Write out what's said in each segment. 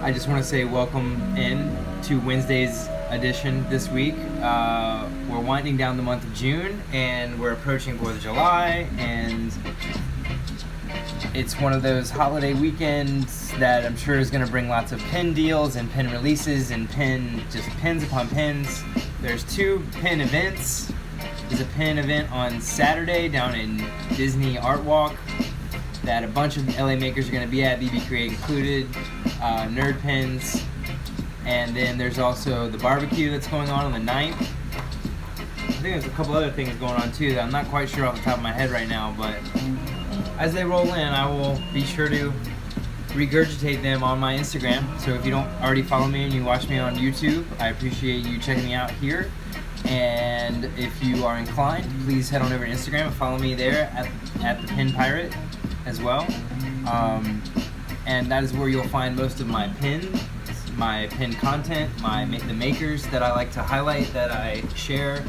I just want to say welcome in to Wednesday's edition this week. We're winding down the month of June and we're approaching 4th of July, and it's one of those holiday weekends that I'm sure is going to bring lots of pin deals and pin releases and just pins upon pins. There's two pin events. There's a pin event on Saturday down in Disney Art Walk that a bunch of LA makers are going to be at, BB Create included, Nerd Pins, and then there's also the barbecue that's going on the 9th. I think there's a couple other things going on too that I'm not quite sure off the top of my head right now, but as they roll in, I will be sure to regurgitate them on my Instagram. So if you don't already follow me and you watch me on YouTube, I appreciate you checking me out here. And if you are inclined, please head on over to Instagram and follow me there at the Pin Pirate as well. And that is where you'll find most of my pins, my pin content, the makers that I like to highlight, that I share,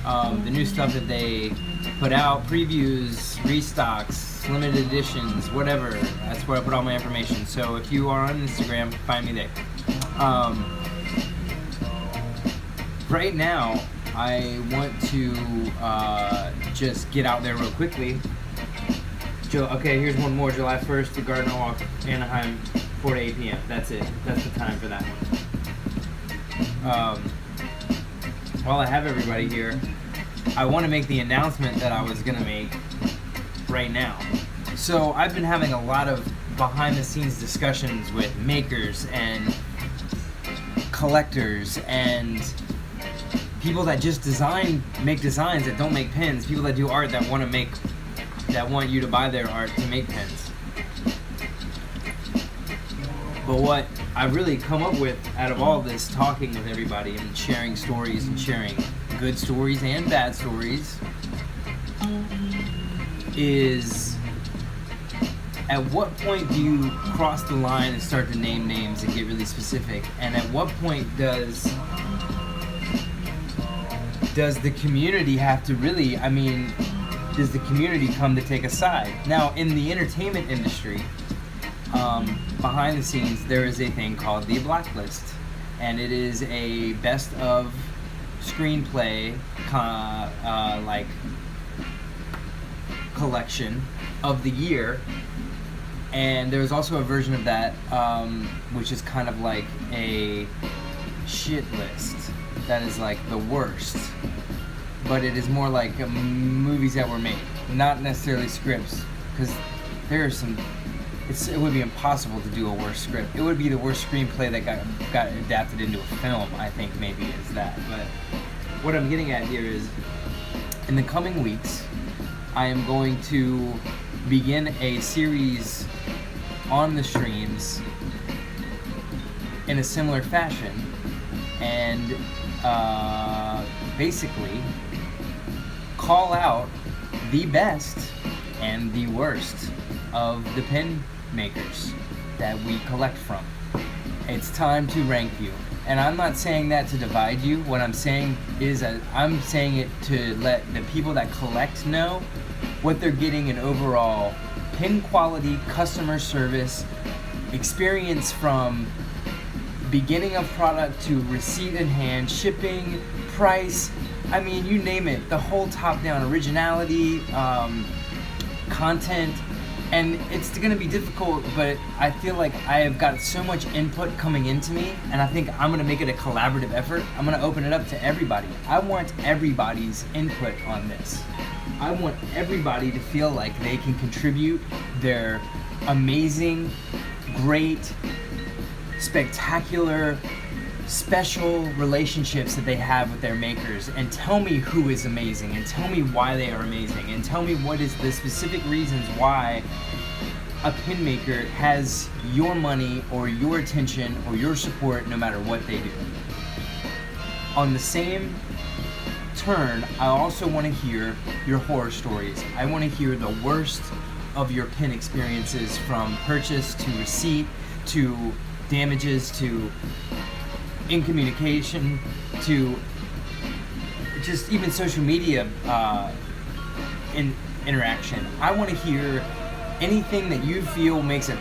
the new stuff that they put out, previews, restocks, limited editions, whatever. That's where I put all my information. So if you are on Instagram, find me there. Right now, I want to just get out there real quickly. Okay, here's one more. July 1st, the Gardner Walk, Anaheim, 4 to 8 p.m. That's it. That's the time for that one. While I have everybody here, I want to make the announcement that I was going to make right now. So I've been having a lot of behind-the-scenes discussions with makers and collectors and people that just make designs that don't make pins, people that do art that want you to buy their art to make pins. But what I've really come up with out of all this talking with everybody and sharing stories and sharing good stories and bad stories is, at what point do you cross the line and start to name names and get really specific? And at what point does the community have to really, does the community come to take a side? Now, in the entertainment industry, behind the scenes, there is a thing called the Blacklist, and it is a best of screenplay collection of the year. And there's also a version of that which is kind of like a shit list that is like the worst, but it is more like movies that were made, not necessarily scripts, because there are some. It would be impossible to do a worse script. It would be the worst screenplay that got adapted into a film, I think, maybe, is that. But what I'm getting at here is, in the coming weeks, I am going to begin a series on the streams in a similar fashion, and basically call out the best and the worst of the pin makers that we collect from. It's time to rank you. And I'm not saying that to divide you. What I'm saying is that I'm saying it to let the people that collect know what they're getting in overall pin quality, customer service, experience from beginning of product to receipt in hand, shipping, price, you name it, the whole top-down originality, content. And it's going to be difficult, but I feel like I have got so much input coming into me, and I think I'm going to make it a collaborative effort. I'm going to open it up to everybody. I want everybody's input on this. I want everybody to feel like they can contribute their amazing, great, spectacular, special relationships that they have with their makers, and tell me who is amazing, and tell me why they are amazing, and tell me what is the specific reasons why a pin maker has your money or your attention or your support no matter what they do. On the same turn, I also want to hear your horror stories. I want to hear the worst of your pin experiences, from purchase to receipt to damages to incommunication to just even social media interaction. I want to hear anything that you feel makes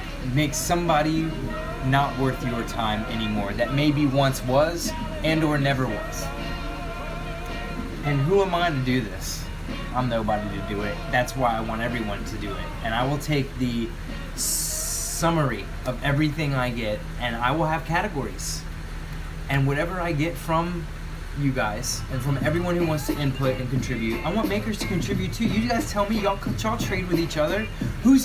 somebody not worth your time anymore, that maybe once was and or never was. And who am I to do this? I'm nobody to do it. That's why I want everyone to do it. And I will take the summary of everything I get, and I will have categories. And whatever I get from you guys and from everyone who wants to input and contribute, I want makers to contribute too. You guys tell me, y'all trade with each other. We're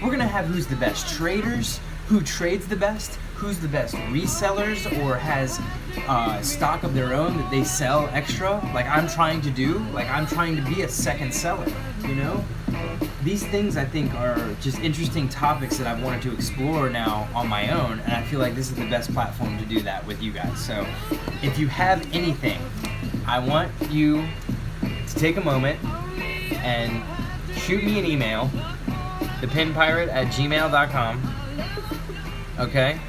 gonna have who's the best traders, who trades the best, who's the best resellers or has stock of their own that they sell extra, like I'm trying to do. Like I'm trying to be a second seller, you know? These things I think are just interesting topics that I've wanted to explore now on my own, and I feel like this is the best platform to do that with you guys. So if you have anything, I want you to take a moment and shoot me an email, thepinpirate@gmail.com, okay?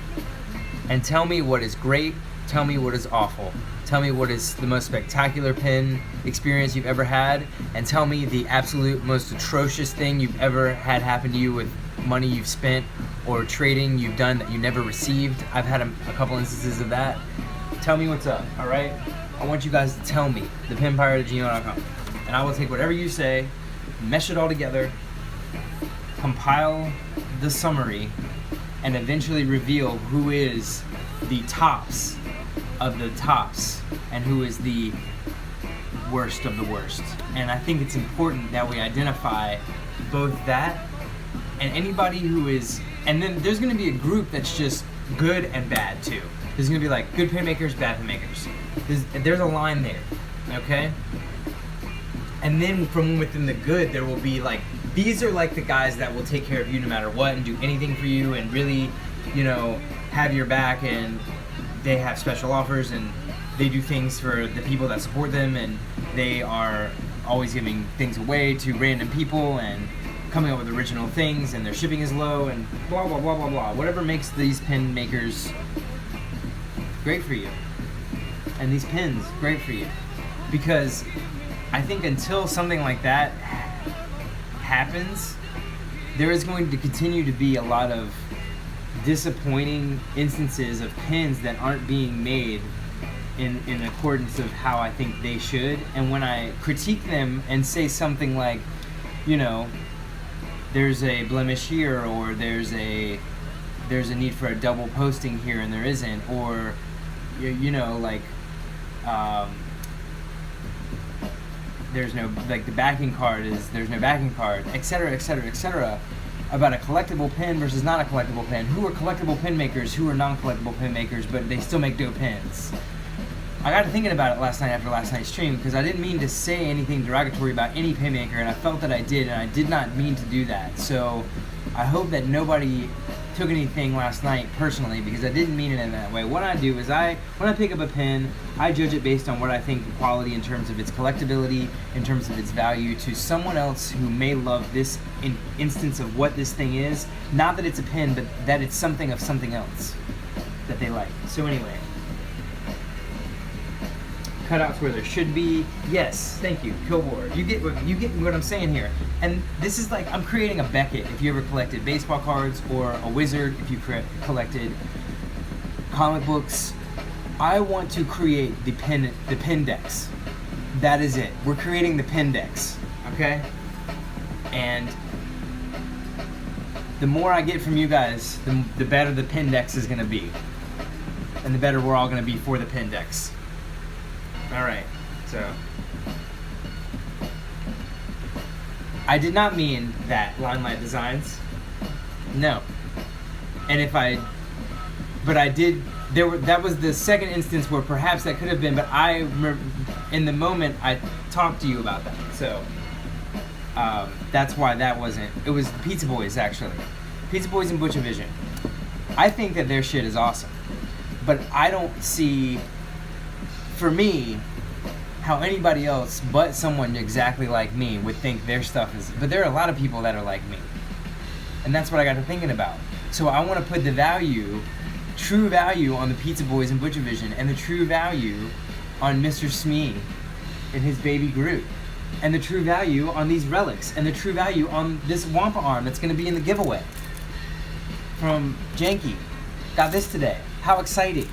And tell me what is great, tell me what is awful. Tell me what is the most spectacular pin experience you've ever had, and tell me the absolute most atrocious thing you've ever had happen to you with money you've spent or trading you've done that you never received. I've had a couple instances of that. Tell me what's up, all right? I want you guys to tell me, thepinpirate@gmail.com. And I will take whatever you say, mesh it all together, compile the summary, and eventually reveal who is the tops of the tops and who is the worst of the worst. And I think it's important that we identify both that and anybody who is, and then there's going to be a group that's just good and bad too. There's going to be like good pin makers, bad pin makers. There's a line there, okay? And then from within the good, there will be like, these are like the guys that will take care of you no matter what and do anything for you and really, you know, have your back, and they have special offers and they do things for the people that support them, and they are always giving things away to random people and coming up with original things, and their shipping is low and blah blah blah blah blah. Whatever makes these pin makers great for you, and these pins great for you, because I think until something like that happens, there is going to continue to be a lot of disappointing instances of pins that aren't being made in accordance of how I think they should. And when I critique them and say something like, you know, there's a blemish here, or there's a need for a double posting here and there isn't, or you know, like there's no, like the backing card is, there's no backing card, etc., etc., etc., about a collectible pin versus not a collectible pin. Who are collectible pin makers, who are non-collectible pin makers, but they still make dope pins. I got to thinking about it last night after last night's stream, because I didn't mean to say anything derogatory about any pin maker, and I felt that I did, and I did not mean to do that. So I hope that nobody took anything last night personally, because I didn't mean it in that way. What I do is when I pick up a pin, I judge it based on what I think the quality in terms of its collectability, in terms of its value to someone else who may love this instance of what this thing is. Not that it's a pin, but that it's something of something else that they like. So anyway, cutouts where there should be. Yes, thank you, Killboard. You get what I'm saying here. And this is like, I'm creating a Beckett if you ever collected baseball cards, or a Wizard if you collected comic books. I want to create the Pindex. That is it. We're creating the Pindex, okay? And the more I get from you guys, the better the Pindex is gonna be. And the better we're all gonna be for the Pindex. Alright, so I did not mean that Limelight Designs. No. And but I did, that was the second instance where perhaps that could have been, but I remember in the moment I talked to you about that. So that's why that wasn't, it was the Pizza Boys actually. Pizza Boys and Butcher Vision. I think that their shit is awesome. But I don't see, for me, how anybody else but someone exactly like me would think their stuff is, but there are a lot of people that are like me. And that's what I got to thinking about. So I want to put the value, true value, on the Pizza Boys and Butcher Vision, and the true value on Mr. Smee and his baby Groot, and the true value on these relics, and the true value on this Wampa arm that's going to be in the giveaway from Janky. Got this today. How exciting.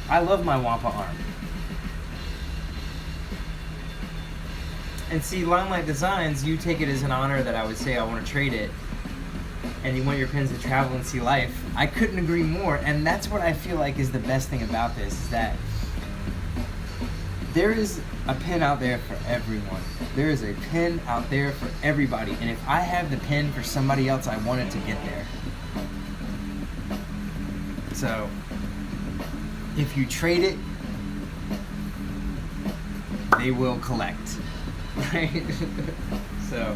I love my Wampa arm. And see, Limelight Designs, you take it as an honor that I would say I want to trade it, and you want your pins to travel and see life. I couldn't agree more, and that's what I feel like is the best thing about this, is that there is a pin out there for everyone. There is a pin out there for everybody, and if I have the pin for somebody else, I want it to get there. So, if you trade it, they will collect. Right? So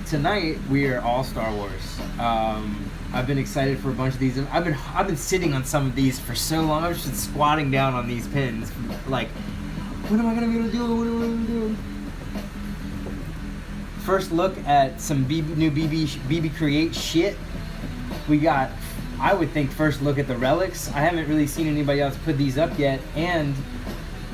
tonight we are all Star Wars. I've been excited for a bunch of these. I've been sitting on some of these for so long. I was just squatting down on these pins, like, what am I gonna be able to do? What am I gonna do? First look at some new BB Create shit. We got, I would think, first look at the relics. I haven't really seen anybody else put these up yet, and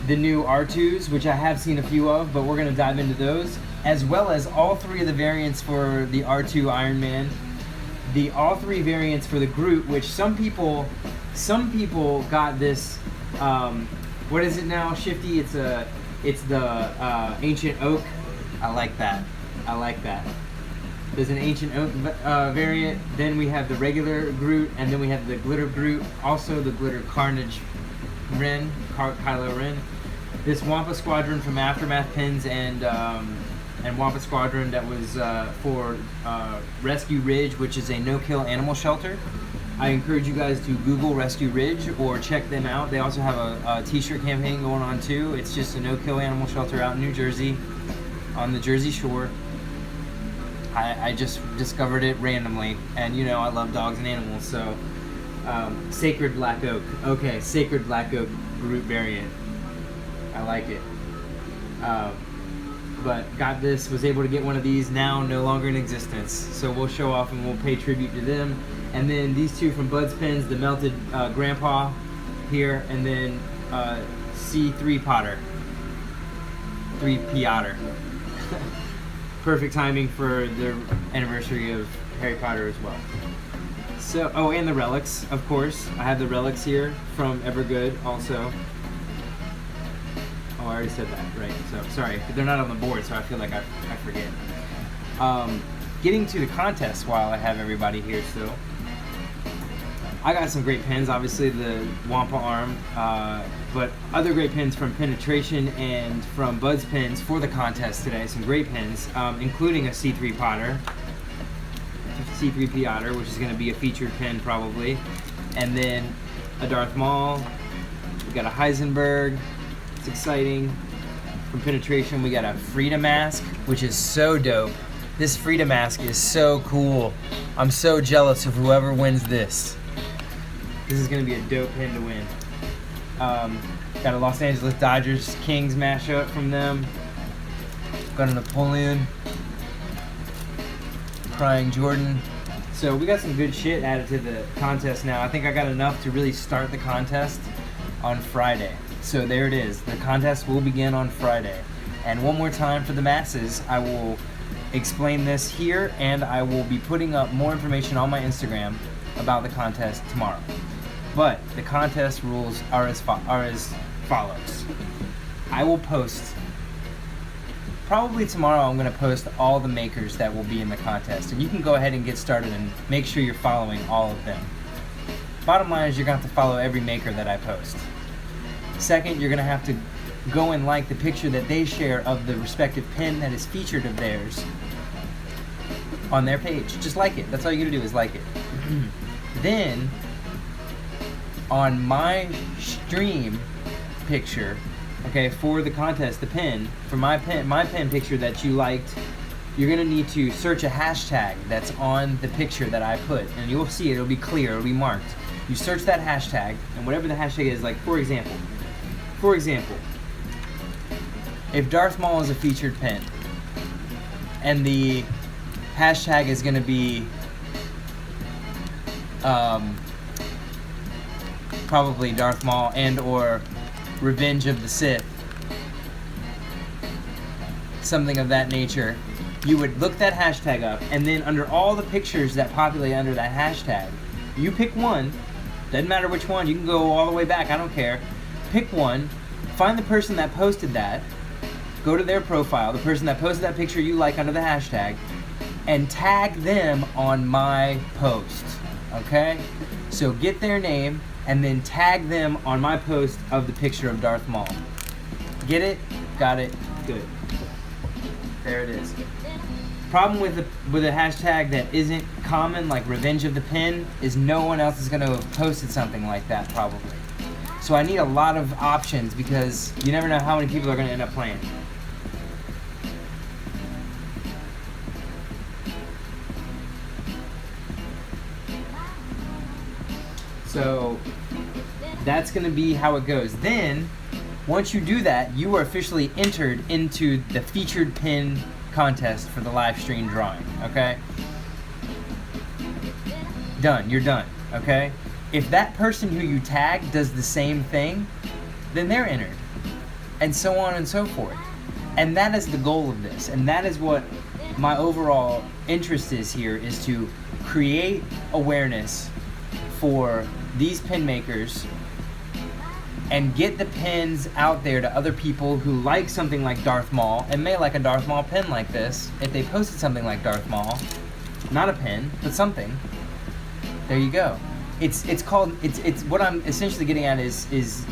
the new R2s, which I have seen a few of, but we're going to dive into those, as well as all three of the variants for the R2 Iron Man, all three variants for the Groot, which some people got this, what is it now, Shifty? It's the Ancient Oak. I like that. There's an Ancient Oak variant, then we have the regular Groot, and then we have the Glitter Groot, also the Glitter Carnage Ren, Kylo Ren. This Wampa Squadron from Aftermath Pins and Wampa Squadron that was for Rescue Ridge, which is a no-kill animal shelter. I encourage you guys to Google Rescue Ridge or check them out. They also have a t-shirt campaign going on too. It's just a no-kill animal shelter out in New Jersey, on the Jersey Shore. I just discovered it randomly, and you know I love dogs and animals, so Sacred Black Oak. Okay, Sacred Black Oak Groot variant. I like it. But got this, was able to get one of these, now no longer in existence. So we'll show off and we'll pay tribute to them. And then these two from Bud's Pins, the melted Grandpa here, and then C3 Potter. 3P Otter. Perfect timing for the anniversary of Harry Potter as well. So, oh, and the relics, of course. I have the relics here from Evergood also. Oh, I already said that, right? So, sorry, they're not on the board, so I feel like I forget. Getting to the contest while I have everybody here still. I got some great pins, obviously the Wampa arm, but other great pins from Penetration and from Bud's Pins for the contest today. Some great pins, including a C3 Potter, C3P Otter, which is going to be a featured pin probably, and then a Darth Maul. We got a Heisenberg. It's exciting. From Penetration, we got a Frida mask, which is so dope. This Frida mask is so cool. I'm so jealous of whoever wins this. This is going to be a dope pin to win. Got a Los Angeles Dodgers Kings mashup from them. Got a Napoleon. Crying Jordan. So we got some good shit added to the contest now. I think I got enough to really start the contest on Friday. So there it is. The contest will begin on Friday. And one more time for the masses, I will explain this here, and I will be putting up more information on my Instagram about the contest tomorrow. But the contest rules are as follows. I will post, probably tomorrow I'm going to post all the makers that will be in the contest. And you can go ahead and get started and make sure you're following all of them. Bottom line is you're going to have to follow every maker that I post. Second, you're going to have to go and like the picture that they share of the respective pin that is featured of theirs on their page. Just like it. That's all you got to do is like it. Then, on my stream picture, okay, for the contest, the pin, for my pin picture that you liked, you're going to need to search a hashtag that's on the picture that I put. And you'll see it. It'll be clear. It'll be marked. You search that hashtag, and whatever the hashtag is, like, for example, if Darth Maul is a featured pin, and the hashtag is going to be probably Darth Maul and or Revenge of the Sith, something of that nature, you would look that hashtag up, and then under all the pictures that populate under that hashtag, you pick one, Doesn't matter which one. You can go all the way back. I don't care. Pick one. Find the person that posted that. Go to their profile, the person that posted that picture you like under the hashtag, and tag them on my post. Okay? So get their name and then tag them on my post of the picture of Darth Maul. Get it? Got it? Good. There it is. Problem with a hashtag that isn't common, like Revenge of the Pin, is no one else is going to have posted something like that probably. So I need a lot of options because you never know how many people are going to end up playing. So that's going to be how it goes. Then, once you do that, you are officially entered into the featured pin contest for the live stream drawing, okay? Done. You're done, okay? If that person who you tag does the same thing, then they're entered. And so on and so forth. And that is the goal of this. And that is what my overall interest is here, is to create awareness for these pin makers and get the pins out there to other people who like something like Darth Maul and may like a Darth Maul pin like this. If they posted something like Darth Maul, not a pin, but something, there you go. It's what I'm essentially getting at is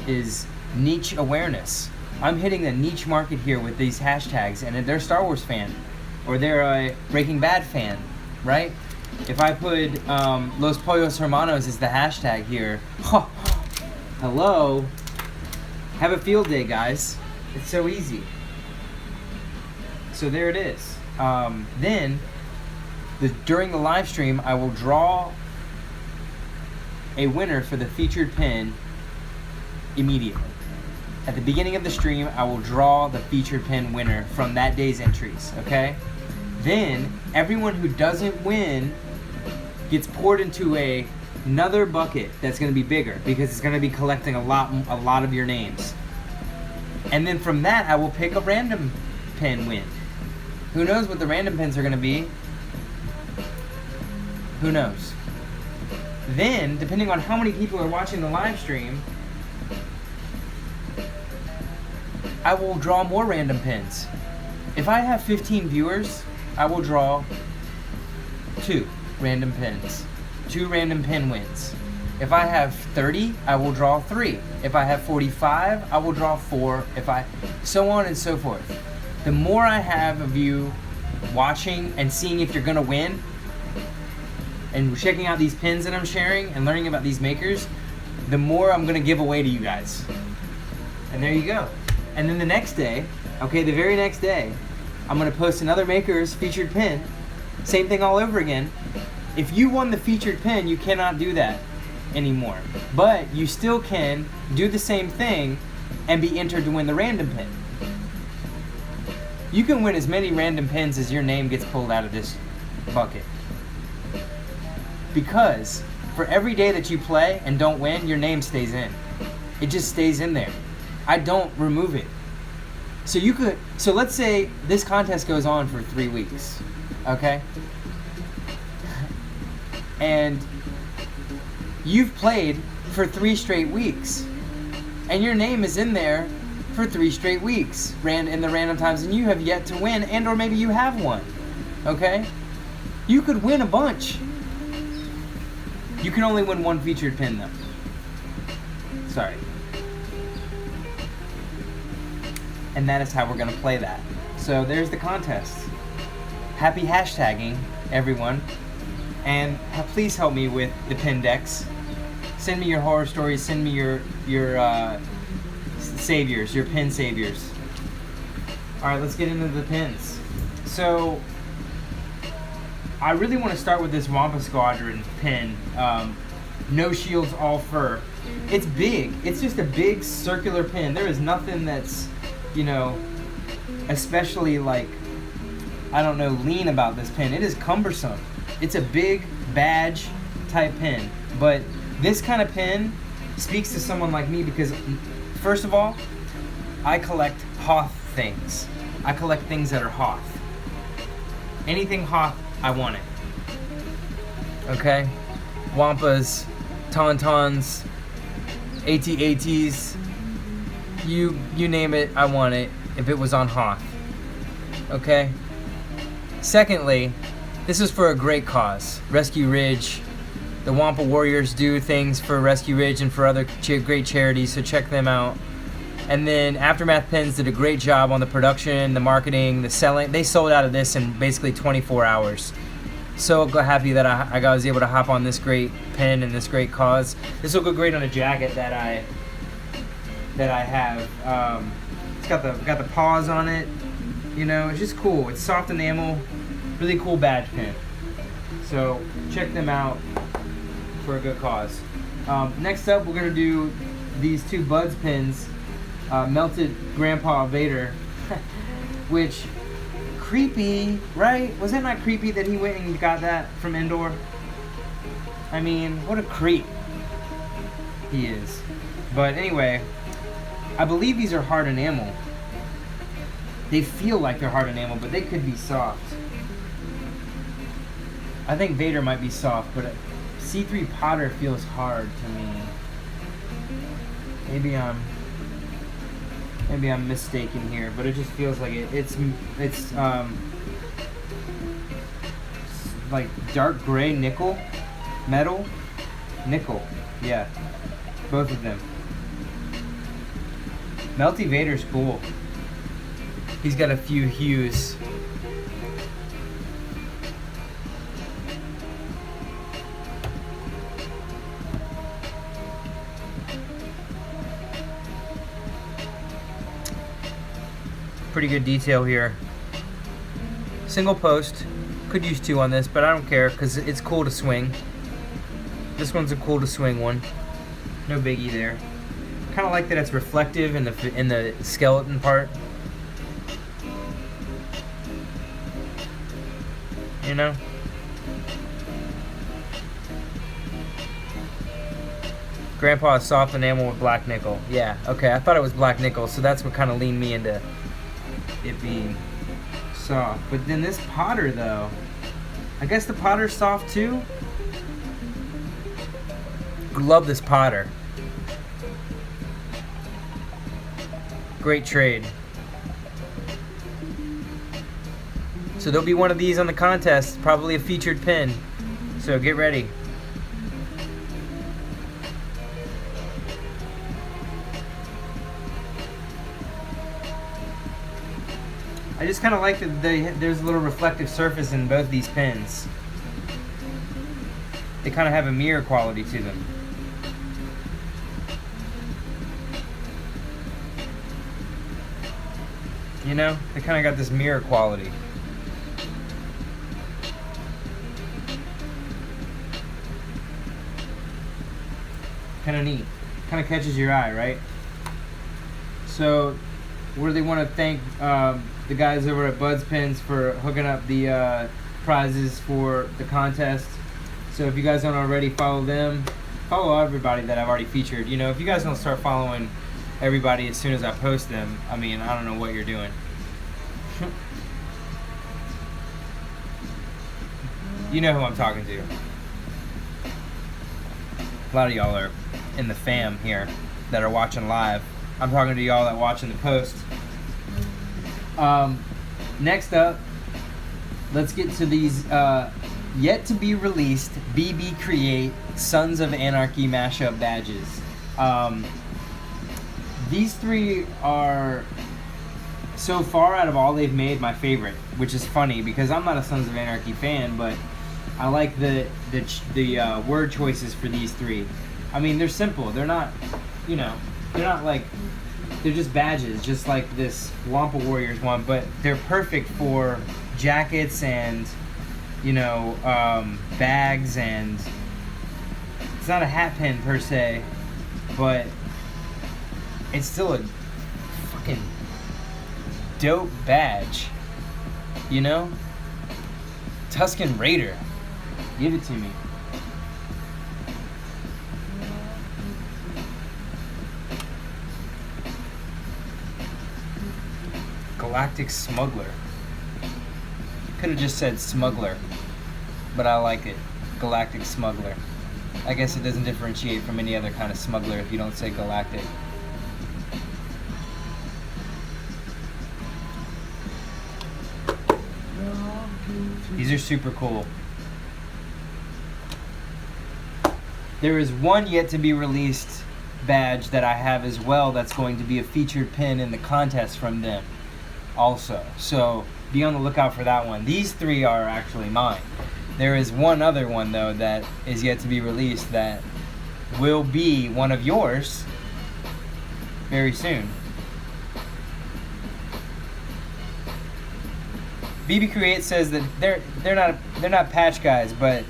niche awareness. I'm hitting the niche market here with these hashtags, and if they're a Star Wars fan or they're a Breaking Bad fan, right? If I put Los Pollos Hermanos as the hashtag here, hello, have a field day, guys. It's so easy. So there it is. Then, during the live stream, I will draw a winner for the featured pin immediately. At the beginning of the stream, I will draw the featured pin winner from that day's entries, okay? Then, everyone who doesn't win gets poured into another bucket that's going to be bigger because it's going to be collecting a lot of your names. And then from that, I will pick a random pin win. Who knows what the random pins are going to be? Who knows? Then, depending on how many people are watching the live stream, I will draw more random pins. If I have 15 viewers, I will draw 2 random pins. 2 random pin wins. If I have 30, I will draw 3. If I have 45, I will draw 4. So on and so forth. The more I have of you watching and seeing if you're gonna win, and checking out these pins that I'm sharing and learning about these makers, the more I'm gonna give away to you guys. And there you go. And then the next day, okay, the very next day, I'm gonna post another maker's featured pin. Same thing all over again. If you won the featured pin, you cannot do that anymore. But you still can do the same thing and be entered to win the random pin. You can win as many random pins as your name gets pulled out of this bucket. Because for every day that you play and don't win, your name stays in. It just stays in there. I don't remove it. So let's say this contest goes on for 3 weeks, okay? And you've played for 3 straight weeks. And your name is in there for 3 straight weeks in the random times, and you have yet to win, and or maybe you have won, okay? You could win a bunch. You can only win 1 featured pin though. Sorry. And that is how we're going to play that. So there's the contest. Happy hashtagging, everyone. And please help me with the pin decks. Send me your horror stories. Send me your saviors, your pin saviors. All right, let's get into the pins. So I really want to start with this Wampa Squadron pin. No shields, all fur. It's big. It's just a big circular pin. There is nothing that's, especially like, I don't know, lean about this pin. It is cumbersome. It's a big badge type pin. But this kind of pin speaks to someone like me because, first of all, I collect Hoth things. I collect things that are Hoth. Anything Hoth, I want it. Okay? Wampas, Tauntauns, AT-ATs, you name it, I want it if it was on Hoth. Okay? Secondly, this is for a great cause. Rescue Ridge. The Wampa Warriors do things for Rescue Ridge and for other great charities, so check them out. And then Aftermath Pins did a great job on the production, the marketing, the selling. They sold out of this in basically 24 hours. So happy that I was able to hop on this great pin and this great cause. This will go great on a jacket that I have. It's got the paws on it. You know, it's just cool. It's soft enamel, really cool badge pin. So check them out for a good cause. Next up, we're gonna do these two Buds pins, Melted Grandpa Vader, which creepy, right? Was it not creepy that he went and got that from Endor? I mean, what a creep he is. But anyway, I believe these are hard enamel. They feel like they're hard enamel, but they could be soft. I think Vader might be soft, but C3 Potter feels hard to me. Maybe I'm mistaken here, but it just feels like it's like dark gray nickel, metal, nickel. Yeah, both of them. Melty Vader's cool. He's got a few hues. Pretty good detail here. Single post. Could use two on this, but I don't care because it's cool to swing. This one's a cool to swing one. No biggie there. Kind of like that it's reflective in the skeleton part. You know? Grandpa's soft enamel with black nickel. Yeah, okay, I thought it was black nickel, so that's what kind of leaned me into it being soft. But then this Potter, though, I guess the Potter's soft too? Love this Potter. Great trade. So there'll be one of these on the contest, probably a featured pin. So get ready. I just kind of like that there's a little reflective surface in both these pins. They kind of have a mirror quality to them. You know, they kind of got this mirror quality. Kind of neat. Kind of catches your eye, right? So, we really want to thank the guys over at Buds Pins for hooking up the prizes for the contest. So if you guys don't already follow them, follow everybody that I've already featured. You know, if you guys don't start following everybody as soon as I post them, I mean, I don't know what you're doing. You know who I'm talking to. A lot of y'all are in the fam here that are watching live. I'm talking to y'all that are watching the post. Next up, let's get to these yet to be released BB Create Sons of Anarchy mashup badges. These three are, so far out of all they've made, my favorite, which is funny because I'm not a Sons of Anarchy fan, but I like the word choices for these three. I mean, they're simple. They're not, you know, they're not like, they're just badges, just like this Wampa Warriors one, but they're perfect for jackets and, you know, bags, and it's not a hat pin per se, but it's still a fucking dope badge, you know? Tusken Raider, give it to me. Galactic Smuggler. Could have just said Smuggler, but I like it. Galactic Smuggler. I guess it doesn't differentiate from any other kind of smuggler if you don't say galactic. These are super cool. There is one yet to be released badge that I have as well that's going to be a featured pin in the contest from them also. So be on the lookout for that one. These three are actually mine. There is one other one though that is yet to be released that will be one of yours very soon. BB Create says that they're not patch guys, but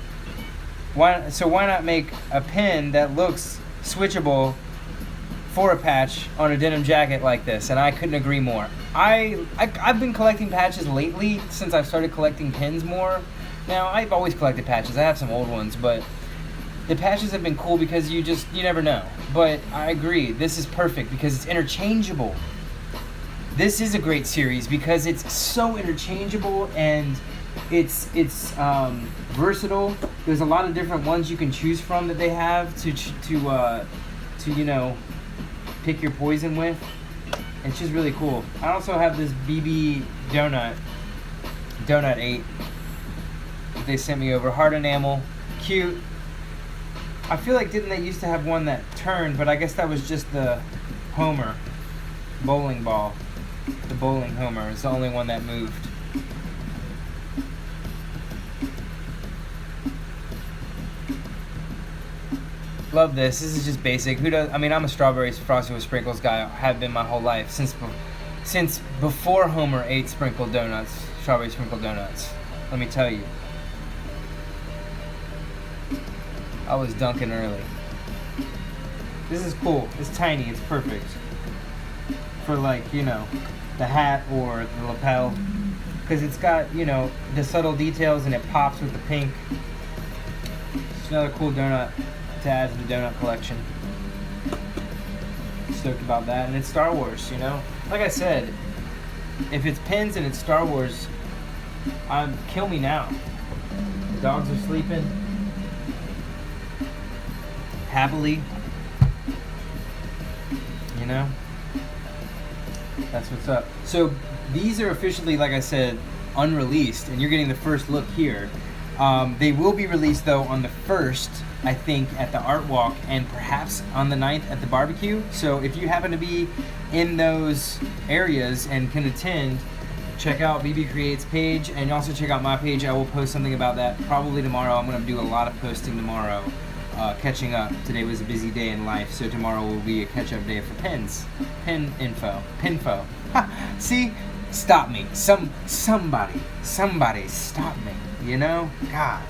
why not make a pin that looks switchable for a patch on a denim jacket like this? And I couldn't agree more. I've been collecting patches lately since I've started collecting pins more. Now I've always collected patches. I have some old ones, but the patches have been cool because you never know. But I agree, this is perfect because it's interchangeable. This is a great series because it's so interchangeable and it's versatile. There's a lot of different ones you can choose from that they have to you know, pick your poison with. It's just really cool. I also have this BB Donut 8 that they sent me over. Hard enamel, cute. I feel like didn't they used to have one that turned, but I guess that was just the Homer bowling ball. The bowling Homer is the only one that moved. Love this. This is just basic. Who does? I mean, I'm a strawberry frosted with sprinkles guy. I have been my whole life since before Homer ate sprinkled donuts, strawberry sprinkled donuts. Let me tell you, I was dunking early. This is cool. It's tiny. It's perfect for, like, you know, the hat or the lapel, because it's got, you know, the subtle details and it pops with the pink. It's another cool donut to add to the donut collection. Stoked about that. And it's Star Wars, you know, like I said, if it's pins and it's Star Wars, kill me now. The dogs are sleeping happily, you know. That's what's up. So these are officially, like I said, unreleased, and you're getting the first look here. They will be released though on the 1st, I think, at the Art Walk, and perhaps on the 9th at the barbecue. So if you happen to be in those areas and can attend, check out BB Create's page, and also check out my page. I will post something about that probably tomorrow. I'm going to do a lot of posting tomorrow, catching up. Today was a busy day in life, so tomorrow will be a catch-up day for pins. Pinfo. See? Stop me. Somebody stop me. You know? God.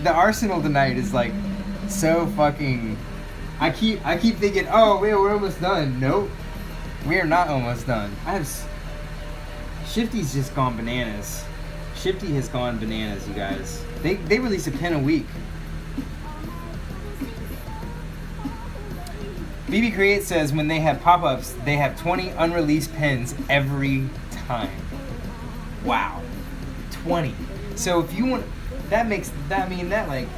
The arsenal tonight is like so fucking. I keep thinking, oh wait, we're almost done. Nope, we are not almost done. Shifty's just gone bananas. Shifty has gone bananas, you guys. They release a pin a week. BB Create says when they have pop-ups, they have 20 unreleased pins every time. Wow, 20. So if you want. That like,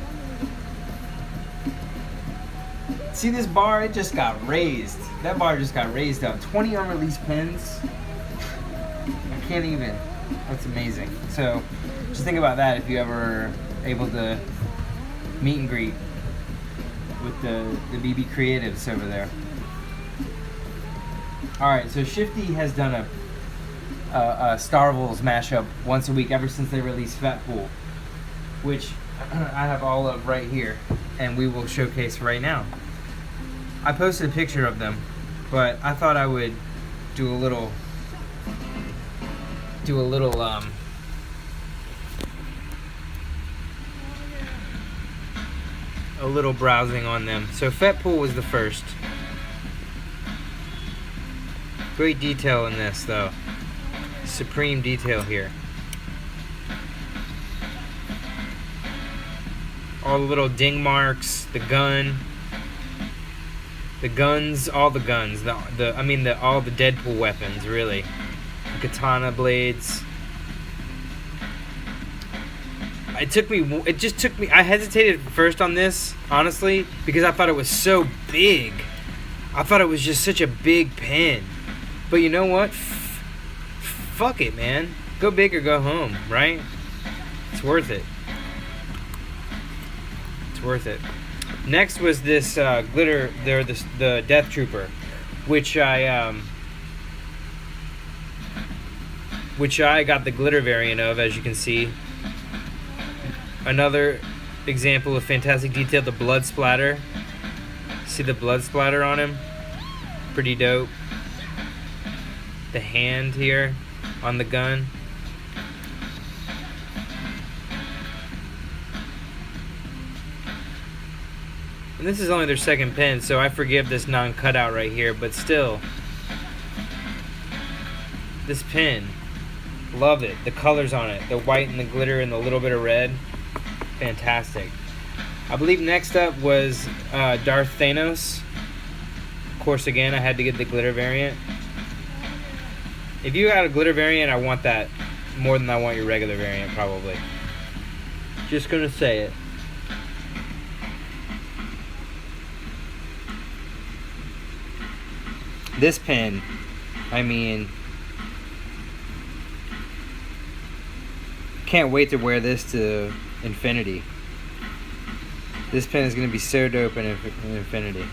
see this bar, it just got raised. That bar just got raised up. 20 unreleased pins. I can't even. That's amazing. So just think about that if you ever are able to meet and greet with the BB Creatives over there. Alright, so Shifty has done a Star Wars mashup once a week ever since they released Fat Pool, which I have all of right here, and we will showcase right now. I posted a picture of them, but I thought I would do a little browsing on them. So Fat Pool was the first. Great detail in this, though. Supreme detail here. All the little ding marks, the gun, the guns, all the guns, all the Deadpool weapons, really. The katana blades. It just took me. I hesitated first on this, honestly, because I thought it was so big. I thought it was just such a big pen. But you know what? Fuck it, man. Go big or go home, right? It's worth it. It's worth it. Next was this glitter, the Death Trooper, which I got the glitter variant of, as you can see. Another example of fantastic detail, the blood splatter. See the blood splatter on him? Pretty dope. The hand here on the gun. And this is only their second pen, so I forgive this non-cutout right here, but still. This pen, love it. The colors on it, the white and the glitter and the little bit of red. Fantastic. I believe next up was Darth Thanos. Of course, again, I had to get the glitter variant. If you got a glitter variant, I want that more than I want your regular variant, probably. Just gonna say it. This pen, I mean, can't wait to wear this to infinity. This pen is going to be so dope in infinity.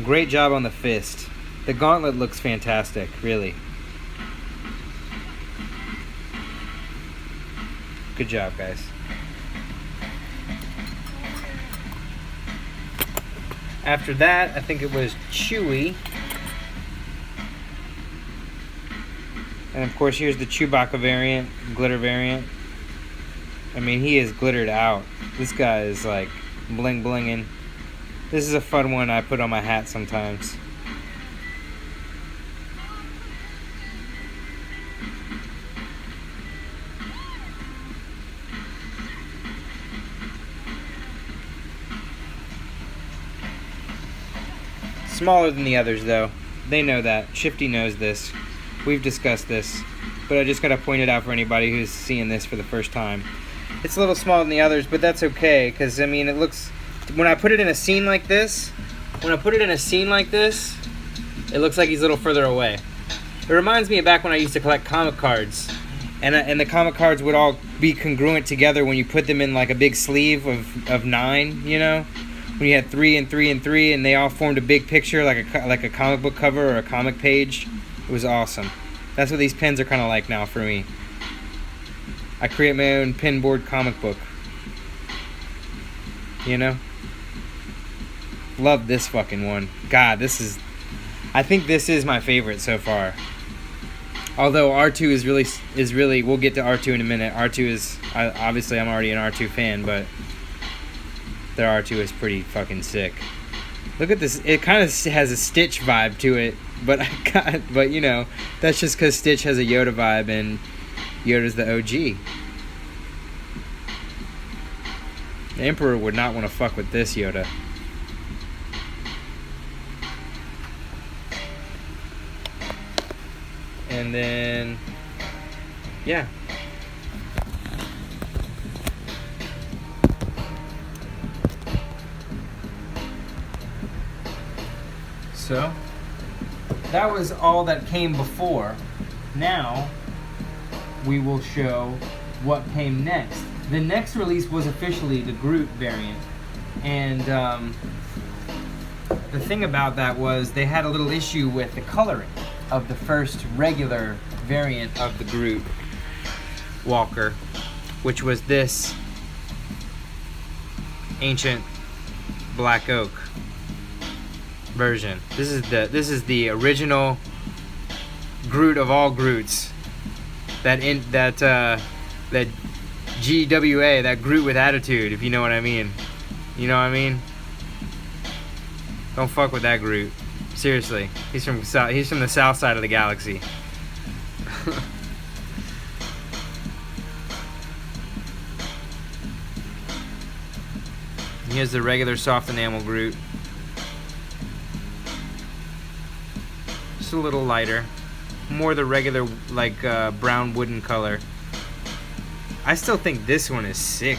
Great job on the fist. The gauntlet looks fantastic, really. Good job, guys. After that, I think it was Chewie. And of course, here's the Chewbacca variant, glitter variant. I mean, he is glittered out. This guy is like bling blinging. This is a fun one I put on my hat sometimes. Smaller than the others, though. They know that. Shifty knows this. We've discussed this. But I just gotta point it out for anybody who's seeing this for the first time. It's a little smaller than the others, but that's okay, because, I mean, it looks... When I put it in a scene like this, it looks like he's a little further away. It reminds me of back when I used to collect comic cards. And the comic cards would all be congruent together when you put them in, like, a big sleeve of 9, you know? When you had 3 and 3 and 3, and they all formed a big picture, like a comic book cover or a comic page. It was awesome. That's what these pens are kind of like now for me. I create my own pen board comic book. You know? Love this fucking one. God, I think this is my favorite so far. Although R2 is really, we'll get to R2 in a minute. R2 is, obviously I'm already an R2 fan, but their R2 is pretty fucking sick. Look at this. It kind of has a Stitch vibe to it, but you know, that's just because Stitch has a Yoda vibe and Yoda's the OG. The Emperor would not want to fuck with this Yoda. And then, yeah. So, that was all that came before. Now, we will show what came next. The next release was officially the Groot variant. And the thing about that was they had a little issue with the coloring of the first regular variant of the Groot Walker, which was this ancient black oak version. This is the original Groot of all Groots. That GWA, that Groot with attitude, if you know what I mean. You know what I mean? Don't fuck with that Groot. Seriously, he's from the south side of the galaxy. Here's the regular soft enamel Groot. Just a little lighter, more the regular like brown wooden color. I still think this one is sick.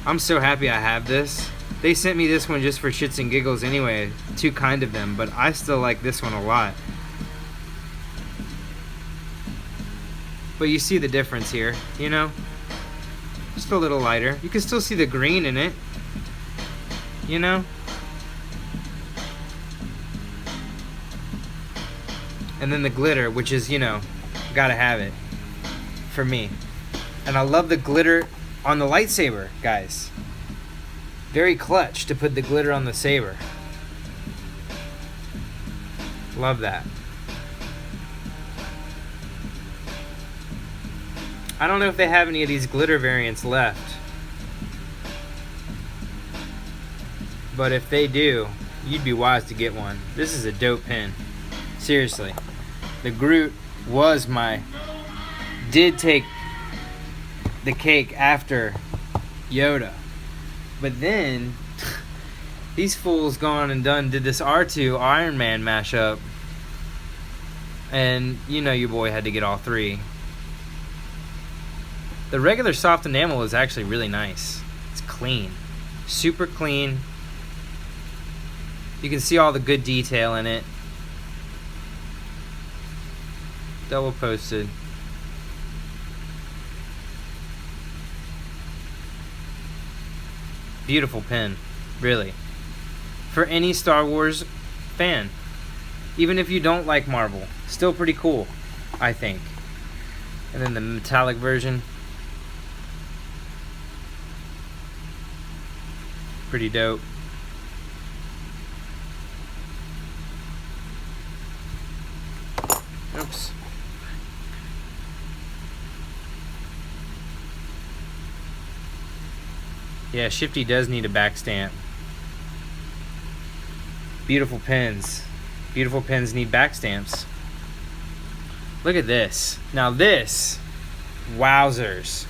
I'm so happy I have this. They sent me this one just for shits and giggles anyway. Too kind of them, but I still like this one a lot. But you see the difference here, you know? Just a little lighter. You can still see the green in it, you know? And then the glitter, which is, you know, gotta have it for me. And I love the glitter on the lightsaber, guys. Very clutch to put the glitter on the saber. Love that. I don't know if they have any of these glitter variants left. But if they do, you'd be wise to get one. This is a dope pin. Seriously. The Groot was did take the cake after Yoda. But then these fools gone and did this R2 Iron Man mashup. And you know your boy had to get all three. The regular soft enamel is actually really nice. It's clean. Super clean. You can see all the good detail in it. Double posted. Beautiful pen, really. For any Star Wars fan. Even if you don't like Marvel. Still pretty cool, I think. And then the metallic version. Pretty dope. Oops. Yeah, Shifty does need a back stamp. Beautiful pens. Beautiful pens need back stamps. Look at this. Now this, wowzers.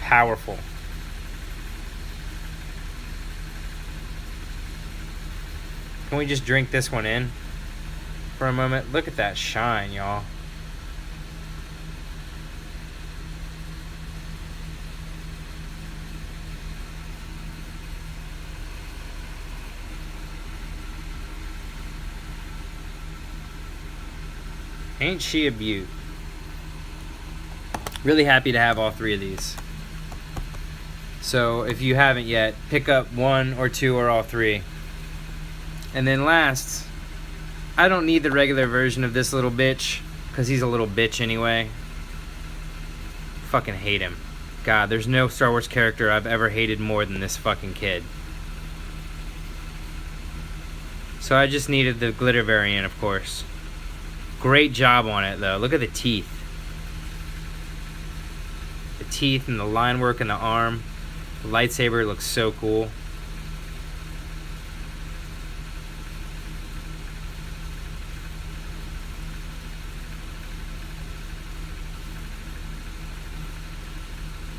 Powerful. Can we just drink this one in for a moment? Look at that shine, y'all. Ain't she a beaut? Really happy to have all three of these. So if you haven't yet, pick up one or two or all three. And then last, I don't need the regular version of this little bitch, because he's a little bitch anyway. Fucking hate him. God, there's no Star Wars character I've ever hated more than this fucking kid. So I just needed the glitter variant, of course. Great job on it, though. Look at the teeth. The teeth and the line work in the arm. The lightsaber looks so cool.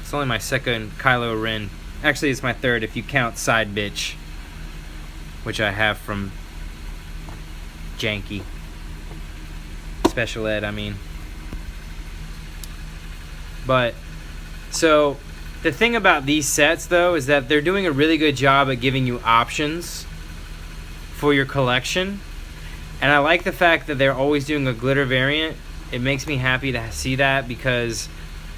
It's only my second Kylo Ren. Actually, it's my third if you count Side Bitch, which I have from Janky. Special Ed, I mean. But, so, the thing about these sets, though, is that they're doing a really good job at giving you options for your collection. And I like the fact that they're always doing a glitter variant. It makes me happy to see that, because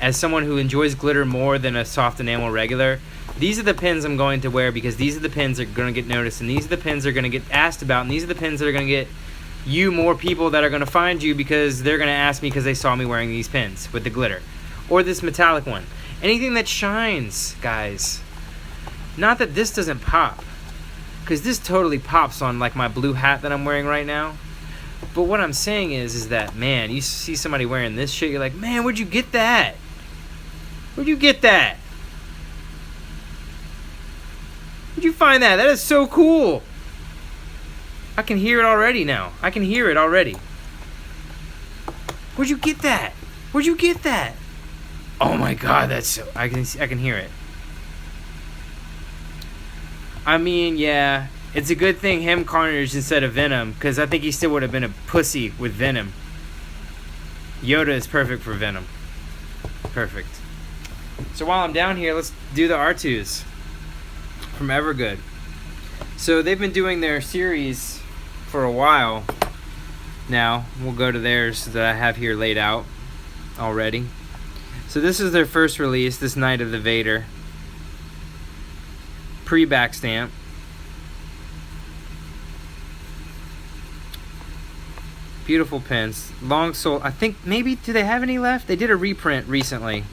as someone who enjoys glitter more than a soft enamel regular, these are the pins I'm going to wear, because these are the pins that are going to get noticed, and these are the pins that are going to get asked about, and these are the pins that are going to get you more people that are going to find you, because they're going to ask me because they saw me wearing these pins with the glitter. Or this metallic one. Anything that shines, guys. Not that this doesn't pop, because this totally pops on like my blue hat that I'm wearing right now. But what I'm saying is that, man, you see somebody wearing this shit, you're like, man, where'd you get that? Where'd you get that? Where'd you find that? That is so cool. I can hear it already now. I can hear it already. Where'd you get that? Where'd you get that? Oh my god, that's so... I can hear it. I mean, yeah, it's a good thing him Carnage instead of Venom, because I think he still would have been a pussy with Venom. Yoda is perfect for Venom. Perfect. So while I'm down here, let's do the R2s from Evergood. So they've been doing their series for a while now. We'll go to theirs that I have here laid out already. So this is their first release, this Night of the Vader. Pre-back stamp. Beautiful pins. Long sole. I think maybe, do they have any left? They did a reprint recently.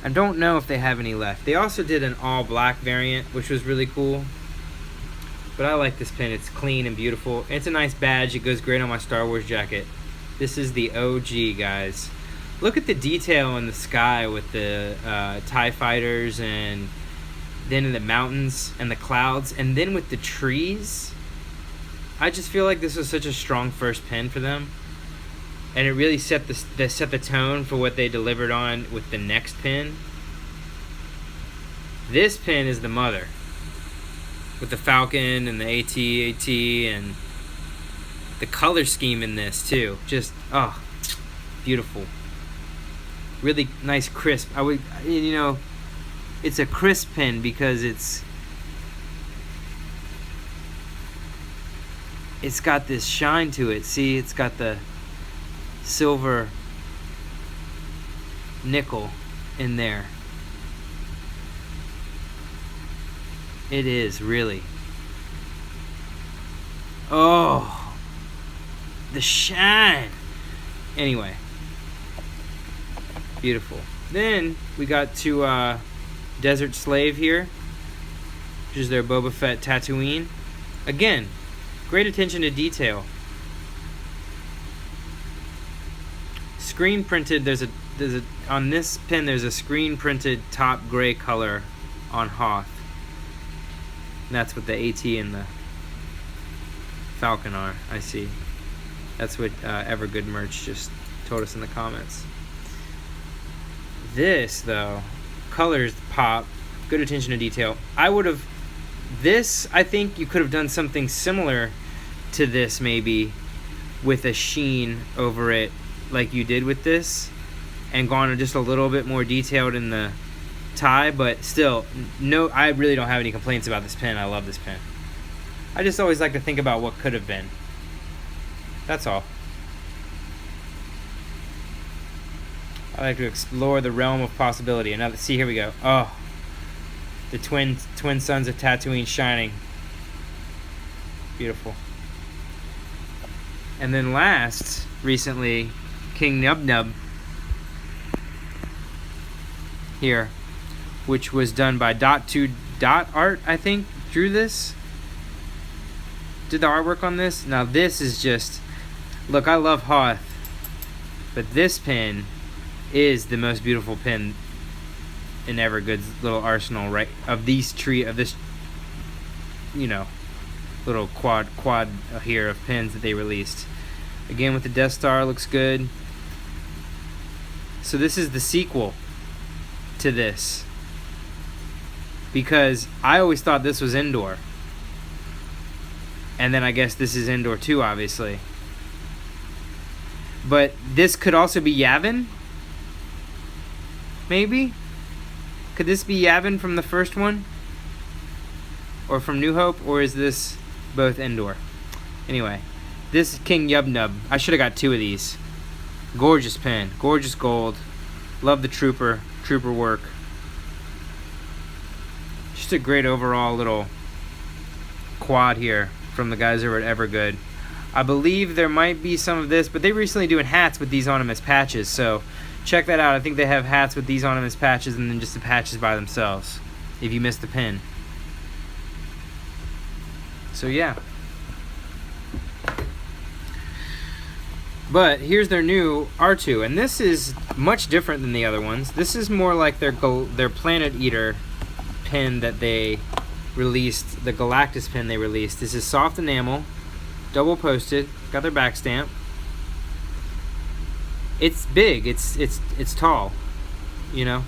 I don't know if they have any left. They also did an all black variant, which was really cool. But I like this pin. It's clean and beautiful. It's a nice badge. It goes great on my Star Wars jacket. This is the OG, guys. Look at the detail in the sky with the TIE fighters, and then in the mountains and the clouds, and then with the trees. I just feel like this was such a strong first pin for them, and it really set the tone for what they delivered on with the next pin. This pin is the mother, with the Falcon and the AT and the color scheme in this too. Just beautiful, really nice, crisp. It's a crisp pin because it's got this shine to it. See, it's got the silver nickel in there. It is really. Oh, the shine. Anyway, beautiful. Then we got to Desert Slave here, which is their Boba Fett Tatooine. Again, great attention to detail. Screen printed. There's a on this pin. There's a screen printed top gray color on Hoth. And that's what the AT and the Falcon are. I see. That's what Evergood merch just told us in the comments. This though, colors pop. Good attention to detail. I think you could have done something similar to this, maybe with a sheen over it like you did with this, and gone just a little bit more detailed in the tie, but still, no, I really don't have any complaints about this pen. I love this pen. I just always like to think about what could have been. That's all. I like to explore the realm of possibility. And now, see, here we go. Oh, the twin sons of Tatooine shining. Beautiful. And then last, recently, King Nub Nub here, which was done by Dot Art, I think, drew this. Did the artwork on this. Now this is just, look, I love Hoth, but this pin is the most beautiful pin in Evergood's little arsenal, right? Of this, little quad here of pins that they released. Again with the Death Star, looks good. So this is the sequel to this, because I always thought this was Endor, and then I guess this is Endor too, obviously. But this could also be Yavin. Maybe? Could this be Yavin from the first one? Or from New Hope? Or is this both Endor? Anyway, this is King Yub Nub. I should have got two of these. Gorgeous pen. Gorgeous gold. Love the trooper work. Just a great overall little quad here from the guys over at Evergood. I believe there might be some of this, but they recently doing hats with these ornaments patches, so check that out. I think they have hats with these ornaments patches and then just the patches by themselves, if you missed the pin. So yeah. But here's their new R2, and this is much different than the other ones. This is more like their Planet Eater pin that they released, the Galactus pin they released. This is soft enamel, double posted, got their back stamp. It's big, it's tall, you know.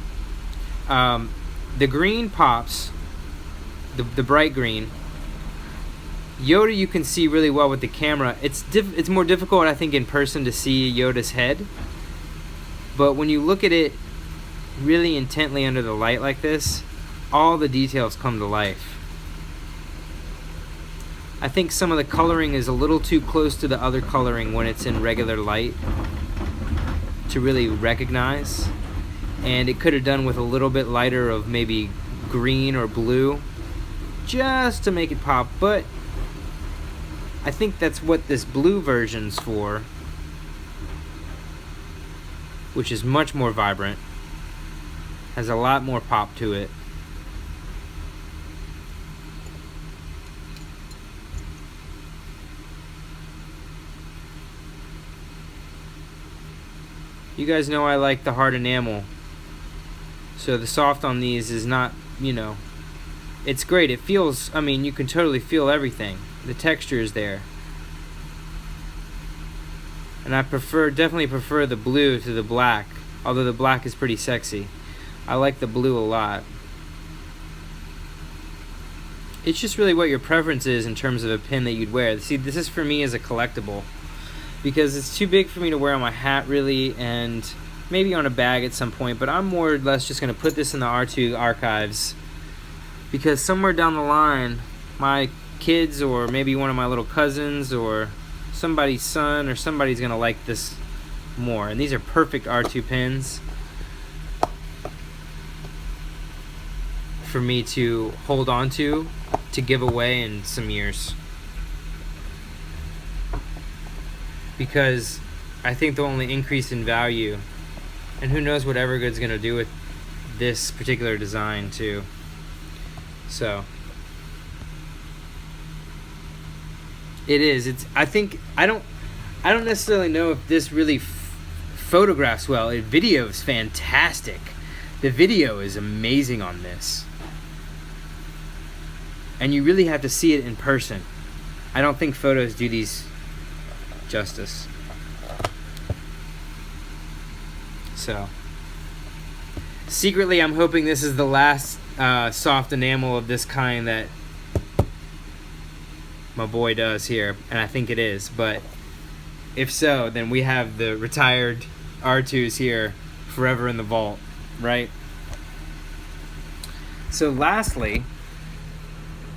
The green pops, the bright green. Yoda you can see really well with the camera. It's more difficult, I think, in person to see Yoda's head. But when you look at it really intently under the light like this, all the details come to life. I think some of the coloring is a little too close to the other coloring when it's in regular light to really recognize, and it could have done with a little bit lighter of maybe green or blue just to make it pop, but I think that's what this blue version's for, which is much more vibrant, has a lot more pop to it. You guys know I like the hard enamel, so the soft on these is not, you know, it's great. It feels, I mean, you can totally feel everything. The texture is there. And I definitely prefer the blue to the black, although the black is pretty sexy. I like the blue a lot. It's just really what your preference is in terms of a pin that you'd wear. See, this is for me as a collectible, because it's too big for me to wear on my hat really, and maybe on a bag at some point, but I'm more or less just going to put this in the R2 archives, because somewhere down the line my kids, or maybe one of my little cousins, or somebody's son, or somebody's going to like this more. And these are perfect R2 pins for me to hold on to give away in some years, because I think they'll only increase in value, and who knows what Evergood's gonna do with this particular design too. So it is. I think I don't necessarily know if this really photographs well. It videos fantastic. The video is amazing on this, and you really have to see it in person. I don't think photos do these justice. So secretly I'm hoping this is the last soft enamel of this kind that my boy does here, and I think it is. But if so, then we have the retired R2s here forever in the vault, right? So lastly,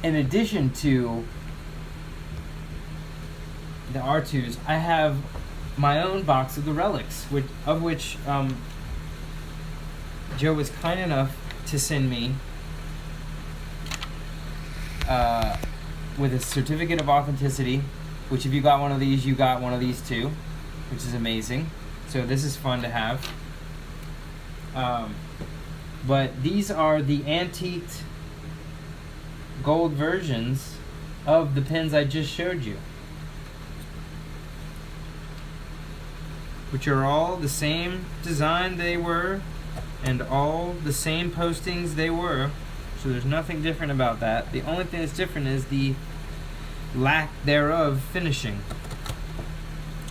in addition to the R2s, I have my own box of the relics, which Joe was kind enough to send me with a certificate of authenticity, which if you got one of these, you got one of these too, which is amazing. So this is fun to have. But these are the antiqued gold versions of the pins I just showed you, which are all the same design they were, and all the same postings they were. So there's nothing different about that. The only thing that's different is the lack thereof finishing,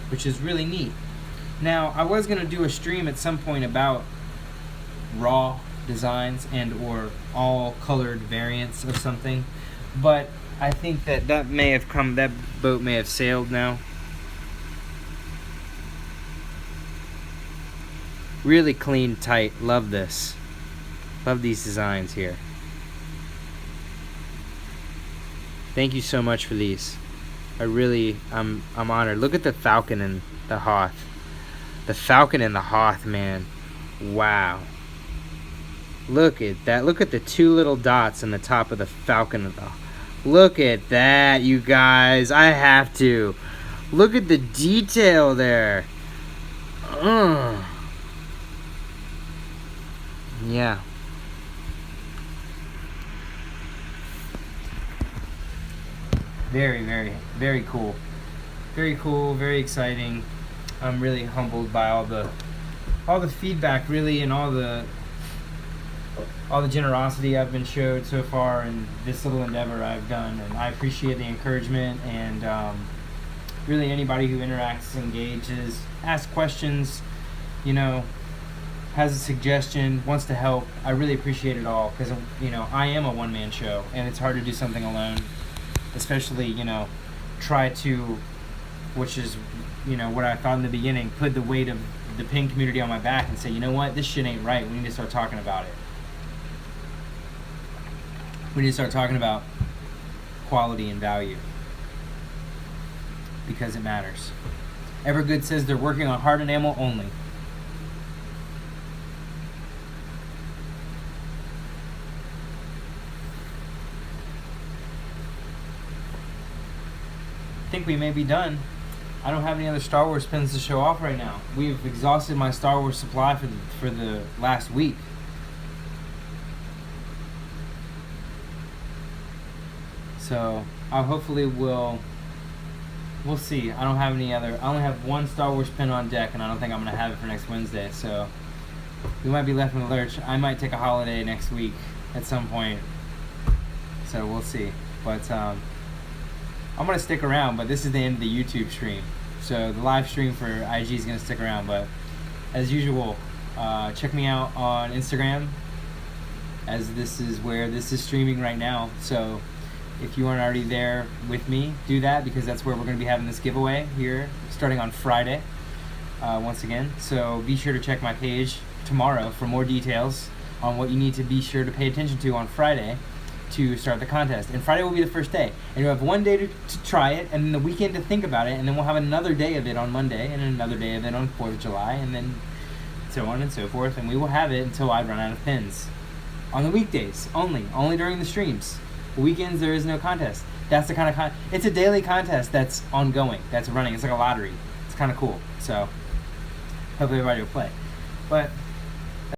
which is really neat. Now, I was going to do a stream at some point about raw designs and or all colored variants of something, but I think that that boat may have sailed now. Really clean, tight. Love this. Love these designs here. Thank you so much for these. I'm honored. Look at the Falcon and the Hoth. The Falcon and the Hoth, man. Wow. Look at that. Look at the two little dots on the top of the Falcon. Look at that, you guys. I have to. Look at the detail there. Yeah. Very, very, very cool. Very cool, very exciting. I'm really humbled by all the feedback, really, and all the generosity I've been showed so far in this little endeavor I've done, and I appreciate the encouragement, and really anybody who interacts, engages, asks questions, you know, has a suggestion, wants to help. I really appreciate it all, because, you know, I am a one-man show, and it's hard to do something alone, especially, you know, try to, which is, you know, what I thought in the beginning, put the weight of the pin community on my back and say, you know what, this shit ain't right. We need to start talking about it. We need to start talking about quality and value, because it matters. Evergood says they're working on hard enamel only. I think we may be done. I don't have any other Star Wars pins to show off right now. We've exhausted my Star Wars supply for the last week. So hopefully we'll see. I don't have any other. I only have one Star Wars pin on deck, and I don't think I'm gonna have it for next Wednesday. So we might be left in the lurch. I might take a holiday next week at some point. So we'll see. But I'm gonna stick around. But this is the end of the YouTube stream. So the live stream for IG is gonna stick around. But as usual, check me out on Instagram, as this is where this is streaming right now. So if you aren't already there with me, do that, because that's where we're going to be having this giveaway here starting on Friday once again. So be sure to check my page tomorrow for more details on what you need to be sure to pay attention to on Friday to start the contest. And Friday will be the first day. And you'll have one day to try it, and then the weekend to think about it, and then we'll have another day of it on Monday, and another day of it on 4th of July, and then so on and so forth. And we will have it until I run out of pins. On the weekdays only during the streams. Weekends there is no contest. That's the kind of it's a daily contest that's ongoing, that's running. It's like a lottery. It's kind of cool. So hopefully everybody will play. But